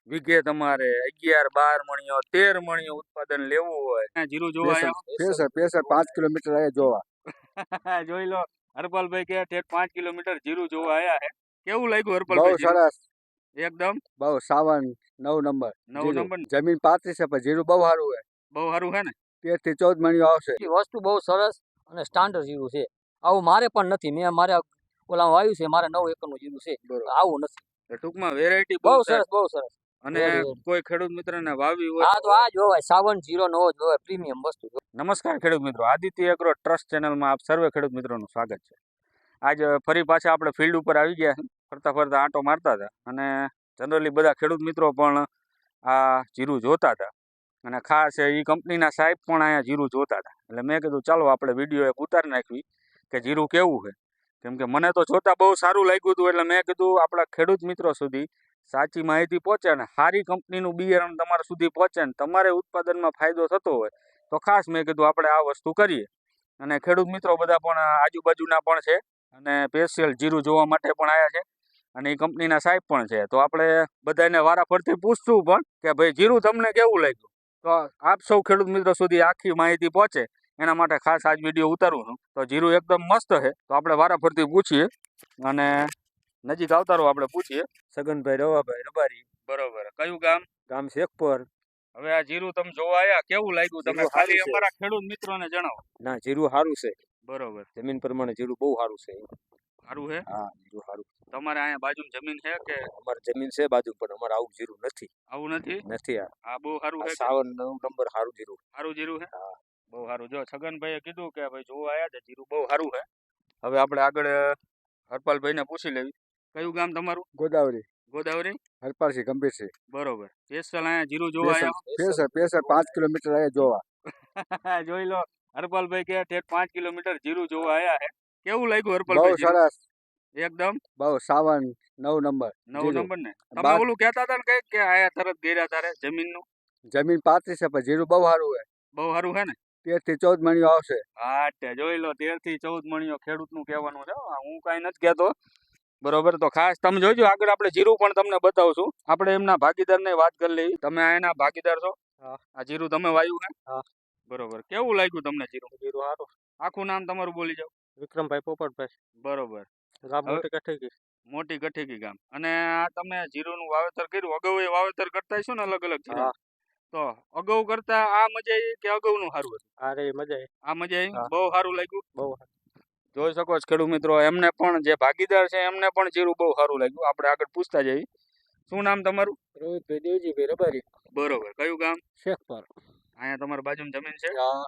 વીઘે તમારે 11-12 મણિયો 13 મણિયો ઉત્પાદન લેવું હોય જીરું જોવા આવ્યા પેસર 5 કિલોમીટર આયા જોવા જોઈ લો હરપાલભાઈ કે ઠેઠ 5 કિલોમીટર જીરું જોવા આયા હે કેવું લાગ્યું બહુ હરપાલભાઈ સરસ એકદમ બહુ 9 નંબર જમીન 35 છે પણ જીરું બહુ સારું છે બહુ સારું હે ને 13 થી 14 મણિયો આવશે વસ્તુ બહુ સરસ અને સ્ટાન્ડર્ડ જીરું છે આવું મારે પણ નથી મેં મારે ઓલા વાવ્યું છે મારે 9 એકરનું જીરું છે આવું નથી ટૂંકમાં વેરાયટી બહુ સરસ અને કોઈ ખેડૂત મિત્રને વાવી હોય હા તો આ જોવાય 57 નવો જોવાય પ્રીમિયમ વસ્તુ નમસ્કાર ખેડૂત મિત્રો આદિત્ય એગ્રો ટ્રસ્ટ ચેનલમાં આપ સર્વે ખેડૂત મિત્રોનું સ્વાગત છે આજ ફરી પાછા આપણે ફિલ્ડ ઉપર આવી ગયા ફરતા ફરતા આંટો મારતા હતા અને જનરલી બધા ખેડૂત મિત્રો પણ આ જીરું જોતા હતા અને ખાસ એ કંપનીના સાહેબ પણ અહીંયા જીરું જોતા હતા એટલે મેં કીધું ચાલો આપણે વિડીયો એક ઉતારી નાખવી કે જીરું કેવું છે કેમ કે મને તો જોતા બહુ સારું લાગ્યું હતું એટલે મેં કીધું આપણા ખેડૂત મિત્રો સુધી સાચી માહિતી પહોંચે ને સારી કંપનીનું બિયારણ તમારા સુધી પહોંચે ને તમારે ઉત્પાદનમાં ફાયદો થતો હોય તો ખાસ મેં કીધું આપણે આ વસ્તુ કરીએ અને ખેડૂત મિત્રો બધા પણ આજુબાજુના પણ છે અને સ્પેશિયલ જીરું જોવા માટે પણ આવ્યા છે અને એ કંપનીના સાહેબ પણ છે તો આપણે બધાને વારાફરતી પૂછશું પણ કે ભાઈ જીરું તમને કેવું લાગ્યું તો આપ સૌ ખેડૂત મિત્રો સુધી આખી માહિતી પહોંચે એના માટે ખાસ આજ વિડીયો ઉતારું છું તો જીરું એકદમ મસ્ત છે તો આપણે વારાફરતી પૂછીએ અને નજીક આવતા રહો આપણે પૂછીએ સગનભાઈ રવાભાઈ રબારી બરોબર કયું ગામ શેખપુર હવે આ જીરું તમે જોવા આવ્યા કેવું લાગ્યું તમે ખાલી અમારા ખેડૂત મિત્રોને જણાવો ના જીરું સારું છે બરોબર જમીન પ્રમાણે જીરું બહુ સારું છે સારું છે હા જીરું સારું તમારે અહીંયા બાજુ જમીન છે કે અમારે જમીન છે બાજુ પણ અમારે આવું જીરું નથી આવું નથી આ બહુ સારું છે 59 નંબર સારું જીરું છે હા બહુ સારું જો છગનભાઈએ કીધું કે ભાઈ જોવા આવ્યા છે જીરું બહુ સારું છે હવે આપણે આગળ હરપાલભાઈને પૂછી લેવી કયું ગામ તમારું ગોદાવરી હરપાલસિંહ ગંભીરસિંહ બરોબર સ્પેશિયલ અહીંયા જીરું જોવા આવ્યા પેસર 5 કિલોમીટર આયા જોવા જોઈ લો હરપાલભાઈ કે ઠેઠ 5 કિલોમીટર જીરું જોવા આવ્યા છે કેવું લાગ્યું બહુ હરપાલભાઈ સરસ એકદમ બહુ 9 નંબર 9 નંબર ને તમે ઓલું કહેતા હતા ને કઈક કે આયા તરત ગેર્યા તારે જમીનનું જમીન 35 છે પણ જીરું બહુ સારું છે બહુ સારું છે ને 13 થી 14 મણિયો આવશે હા તે જોઈ લો 13 થી 14 મણિયો ખેડૂતનું કહેવાનું છે હું કાંઈ નથી કહેતો બરોબર તો ખાસ તમે જોજો આગળ આપણે જીરું પણ તમને બતાવશું આપણે એમના ભાગીદારને વાત કરી લઈએ તમે એના ભાગીદાર છો આ જીરું તમે વાવ્યું છે બરોબર કેવું લાગ્યું તમને જીરું સારું આખું નામ તમારું બોલી જાવ વિક્રમભાઈ પોપટભાઈ બરોબર ગામ મોટી કઠેકી ગામ અને આ તમે જીરુંનું વાવેતર કર્યું અગાઉ એ વાવેતર કરતા હશો ને અલગ અલગ જીરું તો અગાઉ કરતા આ મજા આવી કે અગાઉનું સારું હતું અરે મજા આવી આ મજા આવી બહુ સારું લાગ્યું બહુ જોઈ શકો છો ખેડૂત મિત્રો એમને પણ જે ભાગીદાર છે એમને પણ જીરું બહુ સારું લાગ્યું આપણે આગળ પૂછતા જઈએ શું નામ તમારું રોહિતભાઈ દેવજીભાઈ રબારી બરોબર કયું ગામ શેખપુર અહીંયા તમારી બાજુમાં જમીન છે હા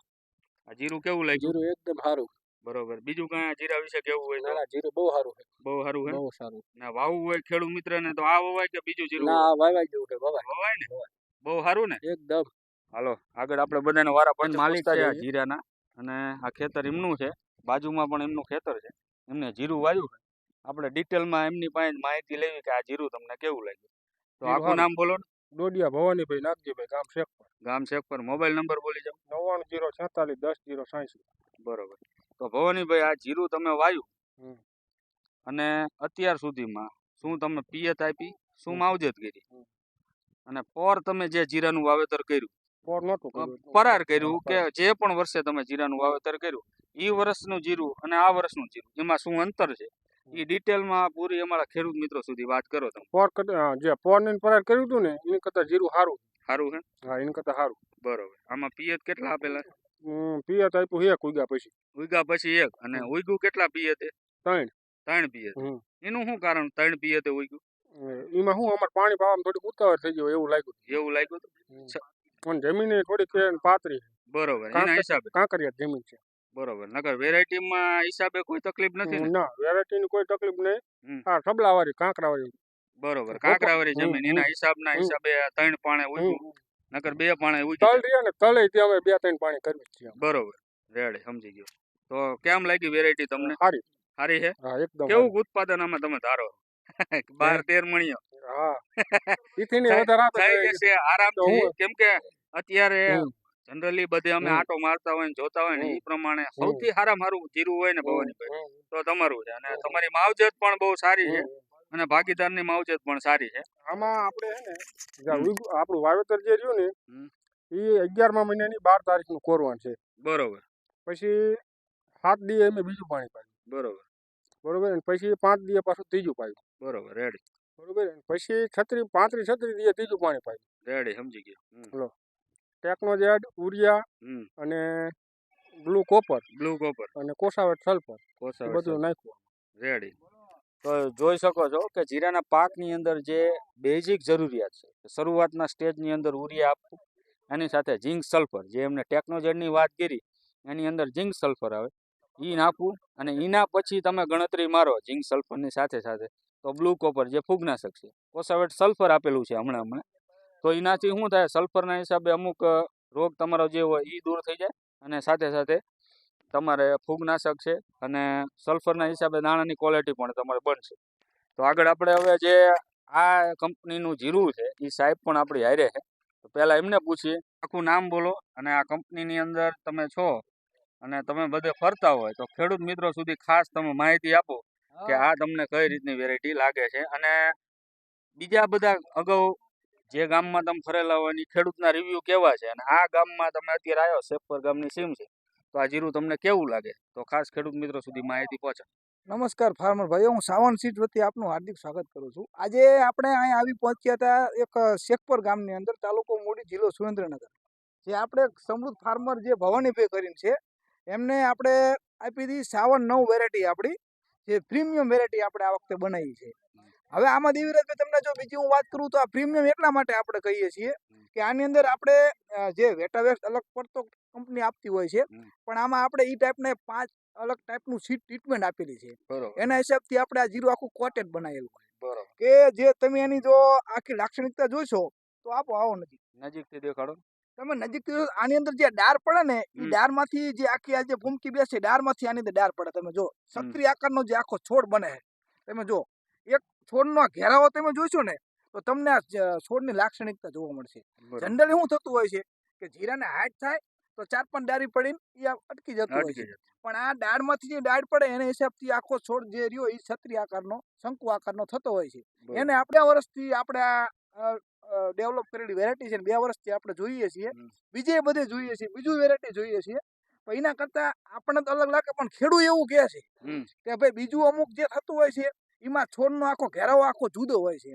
આ જીરું કેવું લાગ્યું જીરું એકદમ સારું બરોબર બીજું કઈ જીરા વિશે કેવું હોય ના જીરું બહુ સારું છે બહુ સારું છે બહુ સારું ના વાવવું હોય ખેડૂત મિત્ર ને તો આ વવાય કે બીજું જીરું ના વાવાય જેવું છે વવાય ને બહુ સારું ને એકદમ હાલો આગળ આપણે બધાને વારા પણ માલિક છે જીરાના અને આ ખેતર એમનું છે બાજુમાં પણ એમનું ખેતર છે એમને જીરું વાવ્યું છે આપણે ડિટેલમાં એમની પાસે માહિતી લેવી કે આ જીરું તમને કેવું લાગ્યું તો આખું નામ બોલો ને ડોડિયા ભવાનીભાઈ નાગજીભાઈ ગામ શેખપુર મોબાઈલ નંબર બોલી જાઓ 99461086 બરોબર તો ભવાનીભાઈ આ જીરું તમે વાવ્યું અને અત્યાર સુધીમાં શું તમે પિયત આપી શું માવજત કરી અને પર તમે જે જીરાનું વાવેતર કર્યું પરાર કર્યું કે જે પણ વર્ષે તમે જીરાનું વાવેતર કર્યું એ વર્ષનું જીરું અને આ વર્ષનું જીરું એમાં શું અંતર છે એ ડિટેલમાં પૂરી અમારા ખેડૂત મિત્રો સુધી વાત કરો તમે જે પોરને પરાર કર્યું હતું ને એની કરતા જીરું સારું છે હા એની કરતા સારું બરોબર આમાં પિયત કેટલા આપેલા પિયત આપ્યું એક ઉગ્યા પછી એક અને ઉગ્યું કેટલા પિયતે 3 પિયત એનું શું કારણ 3 પિયતે ઉગ્યું એમાં શું અમારે પાણી પાવામાં થોડીક ઉતાવળ થઈ ગયો એવું લાગ્યું પણ જમીન થોડીક પાતળી બરોબર એના હિસાબે કાંકરિયા જમીન છે બરોબર નકર વેરાયટીમાં હિસાબે કોઈ તકલીફ નથી ને ના વેરાયટીની કોઈ તકલીફ નહીં હા ઠબલાવાળી કાંકરાવાળી બરોબર કાંકરાવાળી જમીન એના હિસાબે 3 પાણે ઉગ્યું નકર 2 પાણે ઉગ્યું તળ રહ્યા ને તળે ત્યાં હવે 2-3 પાણી કરવી છે બરોબર રેડી સમજી ગયો તો કેમ લાગી વેરાયટી તમને સારી છે હા એકદમ કેવું ઉત્પાદન આમાં તમે ધારો 12-13 મણિયો હા ઈથી ને વધારે થઈ જશે આરામથી કેમ કે અત્યારે જનરલી બધે અમે આટો મારતા હોય ને જોતા હોય ને એ પ્રમાણે સૌથી સારામાં સારું જીરું હોય ને ભવાનીભાઈ તો તમારું છે અને તમારી માવજત પણ બહુ સારી છે અને ભાગીદારની માવજત પણ સારી છે. આમાં આપણે હે ને જે હમ. આપણું વાવેતર જે રહ્યું ને હમ. એ 11મા મહિનાની 12 તારીખનું કોરવાનું છે. બરોબર પછી 7 દી અમે બીજું પાણી પાયું. બરોબર બરોબર. અને પછી 5 દી પાછું ત્રીજું પાયું. બરોબર રેડી બરોબર. અને પછી 35 દી ત્રીજું પાણી પાયું. રેડી સમજી ગયો. લો ટેકનોજેડ, ઉરિયા અને બ્લુ કોપર અને કોસાવેટ સલ્ફર એ બધું નાખ્યું. રેડી. તો જોઈ શકો છો કે જીરાના પાકની અંદર જે બેઝિક જરૂરિયાત છે, શરૂઆતના સ્ટેજની અંદર ઉરિયા આપવું, એની સાથે ઝીંક સલ્ફર, જે એમને ટેકનોજેડની વાત કરી એની અંદર ઝીંક સલ્ફર આવે એ નાખવું, અને એના પછી તમે ગણતરી મારો ઝીંક સલ્ફરની સાથે સાથે તો બ્લુ કોપર જે ફૂગનાશક છે, કોસાવેટ સલ્ફર આપેલું છે હમણાં, તો એનાથી શું થાય, સલ્ફરના હિસાબે અમુક રોગ તમારો જે હોય એ દૂર થઈ જાય, અને સાથે સાથે તમારે ફૂગનાશક છે અને સલ્ફરના હિસાબે દાણાની ક્વોલિટી પણ તમારે બનશે. તો આગળ આપણે હવે જે આ કંપનીનું જીરું છે એ સાહેબ પણ આપણી હારે છે, તો પહેલાં એમને પૂછીએ, આખું નામ બોલો અને આ કંપનીની અંદર તમે છો અને તમે બધે ફરતા હોય તો ખેડૂત મિત્રો સુધી ખાસ તમે માહિતી આપો કે આ તમને કઈ રીતની વેરાયટી લાગે છે, અને બીજા બધા અગાઉ જે ગામમાં તમે ફરેલા હોય એ ખેડૂતના રિવ્યુ કેવા છે, અને આ ગામમાં તમે અત્યારે આવ્યો શેખપર ગામની સીમ છે, તો આ જીરું તમને કેવું લાગે, તો ખાસ ખેડૂત મિત્રો સુધી માહિતી પહોંચાડો. નમસ્કાર ફાર્મર ભાઈઓ, હું સાવન સીટ વતી આપનું હાર્દિક સ્વાગત કરું છું. આજે આપણે અહીં આવી પહોંચ્યા હતા એક શેખપર ગામની અંદર, તાલુકો મૂડી, જિલ્લો સુરેન્દ્રનગર. જે આપણે સમૃદ્ધ ફાર્મર જે ભવાનીભાઈ કરીને છે એમને આપણે આપી હતી 59 વેરાયટી, આપણી જે પ્રીમિયમ વેરાયટી આપણે આ વખતે બનાવી છે. હવે આમાં દેવીરાજભાઈ તમને જો બીજી હું વાત કરું તો આ પ્રીમિયમ એટલા માટે આપણે કહીએ છીએ કે આની અંદર આપણે જે વેટાવેક્સ અલગ પડતો કંપની આપતી હોય છે, પણ આમાં આપણે એ ટાઈપને 5 અલગ ટાઈપનું સીડ ટ્રીટમેન્ટ આપેલી છે. એના હિસાબથી આપણે આ જીરું આખું કોટેડ બનાવેલું હોય કે જે તમે એની જો આખી લાક્ષણિકતા જોઈશો તો આપો આવો નજીકથી દેખાડો. તમે નજીકથી આની અંદર જે ડાર પડે ને એ ડારમાંથી જે આખી આ જે ભૂમકી બેસે ડારમાંથી આની અંદર ડાર પડે. તમે જો સક્રિય આકારનો જે આખો છોડ બને છે, તમે જો એક છોડનો ઘેરાવો તમે જોઈશો ને તો તમને આ છોડની લાક્ષણિકતા જોવા મળશે. જનરલી શું થતું હોય છે કે જીરાને હાઈટ થાય તો 4-5 ડાળી પડીને એ અટકી જતું હોય છે, પણ આ ડાળમાંથી જે ડાળ પડે એના હિસાબથી આખો છોડ જે રહ્યો એ છત્રી આકારનો, શંકુ આકારનો થતો હોય છે. એને આપણે વર્ષથી આપણે આ ડેવલપ કરેલી વેરાયટી છે, 2 વર્ષથી આપણે જોઈએ છીએ, બીજે બધે જોઈએ છીએ, બીજું વેરાયટી જોઈએ છીએ, પણ એના કરતા આપણને તો અલગ લાગે, પણ ખેડૂત એવું કહે છે કે ભાઈ બીજું અમુક જે થતું હોય છે એમાં છોડનો આખો ઘેરાવો આખો જુદો હોય છે.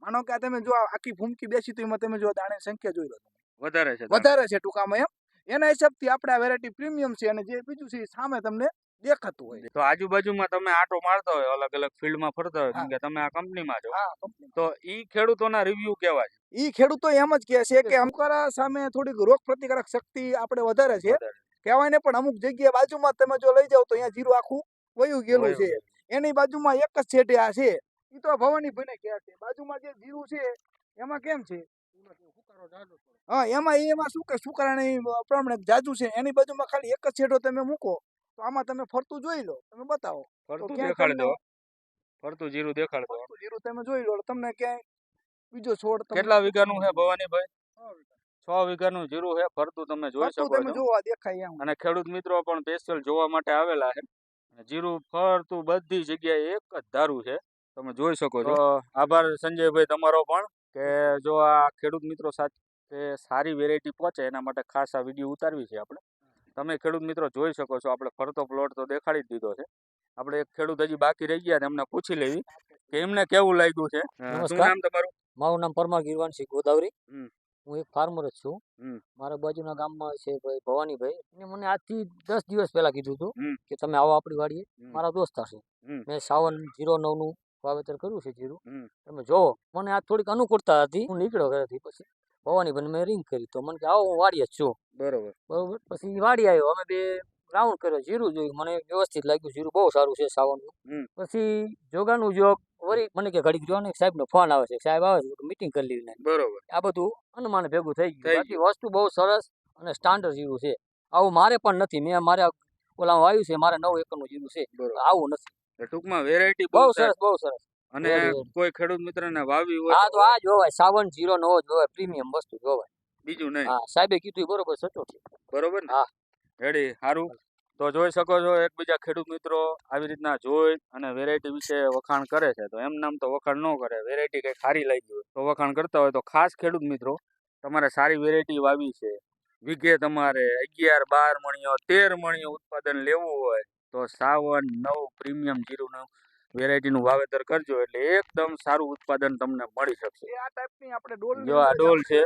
માનો કે તમે જો આખી ભૂમકી બેસી તો એમાં તમે જો દાણાની સંખ્યા જોઈ લો, વધારે છે ટૂંકામાં એમ. એના હિસાબથી આપણે આ વેરાયટી પ્રીમિયમ છે, અને જે બીજું છે સામે તમને દેખાતું હોય. તો આજુબાજુમાં તમે આટો મારતા હોય, અલગ અલગ ફિલ્ડમાં ફરતા હોય, કેમ કે તમે આ કંપનીમાં છો, તો ઈ ખેડૂતોના રિવ્યુ કેવા છે? ઈ ખેડૂતો એમ જ કહે છે કે અમુકરા સામે થોડીક રોગ પ્રતિકારક શક્તિ આપણે વધારે છે કહેવાય ને, પણ અમુક જગ્યાએ બાજુમાં તમે જો લઈ જાવ તો અહીંયા જીરું આખું વયું ગયેલું છે. એની બાજુમાં એક જ છેટે આ છે, એ તો ભવાનીભાઈને કહે છે. બાજુમાં જે જીરું છે એમાં કેમ છે, હા એમાં શું કે સુકારાની પ્રમાણે જાજુ છે, એની બાજુમાં ખાલી એક જ છેડો તમે મૂકો તો આમાં તમે ફરતું જોઈ લો, તમે બતાવો ફરતું દેખાડ દો, ફરતું જીરું દેખાડ દો, જીરું તમે જોઈ લો, તમને ક્યાંય બીજો છોડ કેટલા વીઘાનું છે ભવાનીભાઈ? 6 વીઘાનું જીરું છે, ફરતું તમે જોઈ શકો છો, જોવા દેખાય એમ. અને ખેડૂત મિત્રો પણ સ્પેશિયલ જોવા માટે આવેલા છે. જીરું ફરતું બધી જગ્યાએ એક જ ધારું છે, તમે જોઈ શકો છો. આભાર સંજયભાઈ તમારો પણ, કે જો આ ખેડૂત મિત્રો સાથે સારી વેરાયટી પહોંચે એના માટે ખાસ આ વિડીયો ઉતારવી છે આપણે. તમે ખેડૂત મિત્રો જોઈ શકો છો, આપણે ફરતો પ્લોટ તો દેખાડી જ દીધો છે. આપણે એક ખેડૂત હજી બાકી રહી ગયા, એમને પૂછી લેવી કે એમને કેવું લાગ્યું છે. શું નામ તમારું? મારું નામ પરમાર ગીરવાનસિંહ ગોદાવરી. હું એક ફાર્મર જ છું. મારા બાજુના ગામમાં છે ભાઈ ભવાનીભાઈ, એને મને આજથી 10 દિવસ પહેલા કીધું હતું કે તમે આવો આપણી વાડીએ. મારા દોસ્તાર છે, મેં 5909 નું વાવેતર કર્યું છે જીરું. તમે જોવો, મને આ થોડીક અનુકૂળતા હતી, હું નીકળ્યો ઘરેથી. પછી ભવાનીભાઈને મેં રિંગ કરી તો મને કે આવો હું વાડીએ જ છું. બરોબર. પછી વાડી આવ્યો, અમે બે રાઉન્ડ કર્યો, જીરું જોયું, મને વ્યવસ્થિત લાગ્યું, જીરું બહુ સારું છે 59. પછી જોગાનું જોગ વળી મને કે ઘડીક જો ને સાહેબનો ફોન આવે છે, સાહેબ આવે છે, મીટિંગ કરી લેવી. બરોબર. આ બધું અનુમાન ભેગું થઈ ગયું. બાકી વસ્તુ બહુ સરસ અને સ્ટાન્ડર્ડ જીરું છે. આવું મારે પણ નથી, મેં મારે ઓલા વાવ્યું છે, મારે 9 એકરનું જીરું છે, આવું નથી. ટૂંકમાં વેરાયટી બહુ સરસ, બહુ સરસ. અને કોઈ ખેડૂત મિત્રને વાવી હોય હા તો આ જોવાય 5909 જોવાય, પ્રીમિયમ વસ્તુ જોવાય, બીજું નહીં. હા સાહેબે કીધું બરોબર, સચોટ છે. બરોબર ને? હા રેડી. સારું. તો તો જોઈ શકો છો એકબીજા ખેડૂત મિત્રો આવી રીતના જોઈ અને વેરાયટી વિશે વખાણ કરે છે. તો એમ નામ તો વખાણ ન કરે, વેરાયટી કંઈ સારી લાગી હોય તો વખાણ કરતા હોય. તો ખાસ ખેડૂત મિત્રો તમારે સારી વેરાયટી વાવી છે, વીઘે તમારે 11, 12 મણીઓ 13 મણીઓ ઉત્પાદન લેવું હોય તો 57-9 પ્રીમિયમ જીરુનું વેરાયટીનું વાવેતર કરજો, એટલે એકદમ સારું ઉત્પાદન તમને મળી શકશે. આ ટાઈપની આપણે ડોલ જો આ ડોલ છે,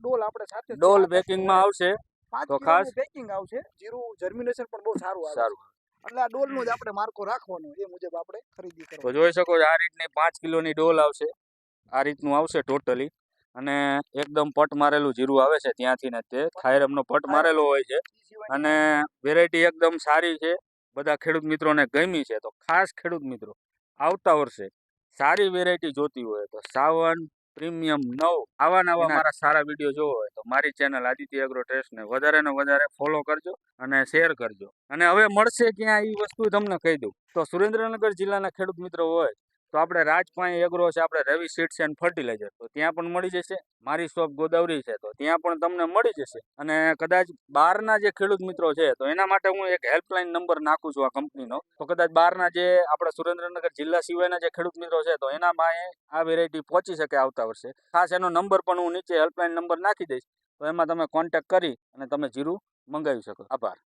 ડોલ આપણે સાથે ડોલ પેકિંગમાં આવશે. 5 તો કિલોનું ખાસ પેકિંગ આવશે. જીરું જર્મિનેશન પણ બહુ સારું આવે સારું. છે. એટલે આ ડોલનો જ આપણે માર્કો રાખવાનો, એ મુજબ આપણે ખરીદી તો કરવાની. જોઈ શકો છો આ રીતની 5 કિલોની ડોલ આવશે, આ રીતનું આવશે ટોટલી. અને એકદમ પટ મારેલું જીરું આવે છે ત્યાંથી ને તે થાયરમનો પટ મારેલો હોય છે. અને વેરાયટી એકદમ સારી છે, બધા ખેડૂત મિત્રોને ગમી છે. તો ખાસ ખેડૂત મિત્રો આવતા વર્ષે સારી વેરાયટી જોતી હોય તો 57 પ્રીમિયમ 9 આવા નવા મારા સારા વિડીયો જોવો હોય તો મારી ચેનલ આદિત્ય એગ્રો ટ્રેડર્સને વધારે ને વધારે ફોલો કરજો અને શેર કરજો. અને હવે મળશે ક્યાં એ વસ્તુ તમને કહી દઉં. તો સુરેન્દ્રનગર જિલ્લાના ખેડૂત મિત્રો હોય તો આપણે રાજપાઈ એગ્રો છે, આપણે રવિ સીડ્સ એન્ડ ફર્ટિલાઇઝર, તો ત્યાં પણ મળી જશે. મારી શોપ ગોદાવરી છે તો ત્યાં પણ તમને મળી જશે. અને કદાચ બહારના જે ખેડૂત મિત્રો છે તો એના માટે હું એક હેલ્પલાઇન નંબર નાખું છું આ કંપનીનો. તો કદાચ બહારના જે આપણા સુરેન્દ્રનગર જિલ્લા સિવાયના જે ખેડૂત મિત્રો છે તો એનામાં આ વેરાયટી પહોંચી શકે આવતા વર્ષે. ખાસ એનો નંબર પણ હું નીચે હેલ્પલાઇન નંબર નાખી દઈશ, તો એમાં તમે કોન્ટેક્ટ કરી અને તમે જીરું મંગાવી શકો. આભાર.